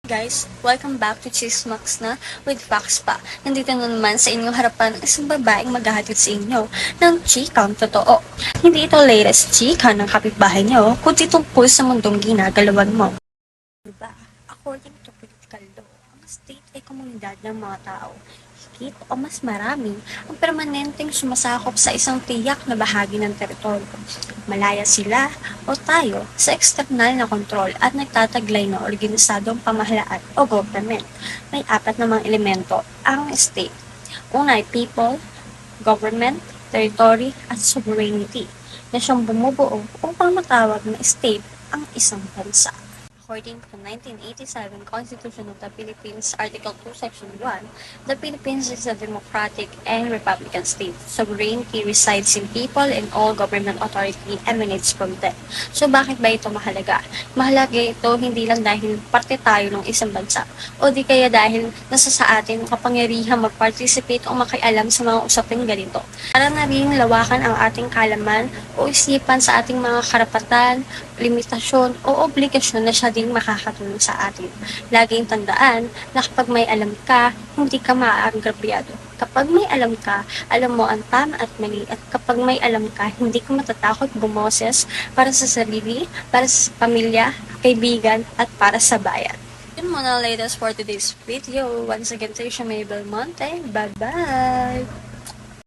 Guys, welcome back to Chismax na with Fox pa. Nandito na naman sa inyong harapan ang isang babaeng maghahatid sa inyo ng chikang totoo. Hindi ito latest chika ng kapitbahay niyo, kundi tungkol sa mundong ginagalawan mo. Diba? According to political law, ang state ay komunidad ng mga tao. Higit o mas marami ang permanenteng sumasakop sa isang tiyak na bahagi ng teritoryo. Malaya sila o tayo sa eksternal na kontrol at nagtataglay ng organisadong pamahalaan o government. May apat na mga elemento ang state. Una ay people, government, territory, at sovereignty na siyang bumubuo upang matawag na state ang isang bansa. According to the 1987 Constitution of the Philippines, Article 2, Section 1, the Philippines is a democratic and republican state. Sovereignty resides in people and all government authority emanates from them. So bakit ba ito mahalaga? Mahalaga ito hindi lang dahil parte tayo ng isang bansa o di kaya dahil nasa sa atin ang kapangyarihan mag-participate o makialam sa mga usaping ganito. Para na rin lawakan ang ating kalaman o isipan sa ating mga karapatan, limitasyon o obligasyon na siya ding makakatulong sa atin. Laging tandaan na kapag may alam ka, hindi ka maaangrabyado. Kapag may alam ka, alam mo ang tama at mali. At kapag may alam ka, hindi ka matatakot bumoses para sa sarili, para sa pamilya, kaibigan, at para sa bayan. Yun muna latest for today's video. Once again, to Mabel Monte. Bye-bye!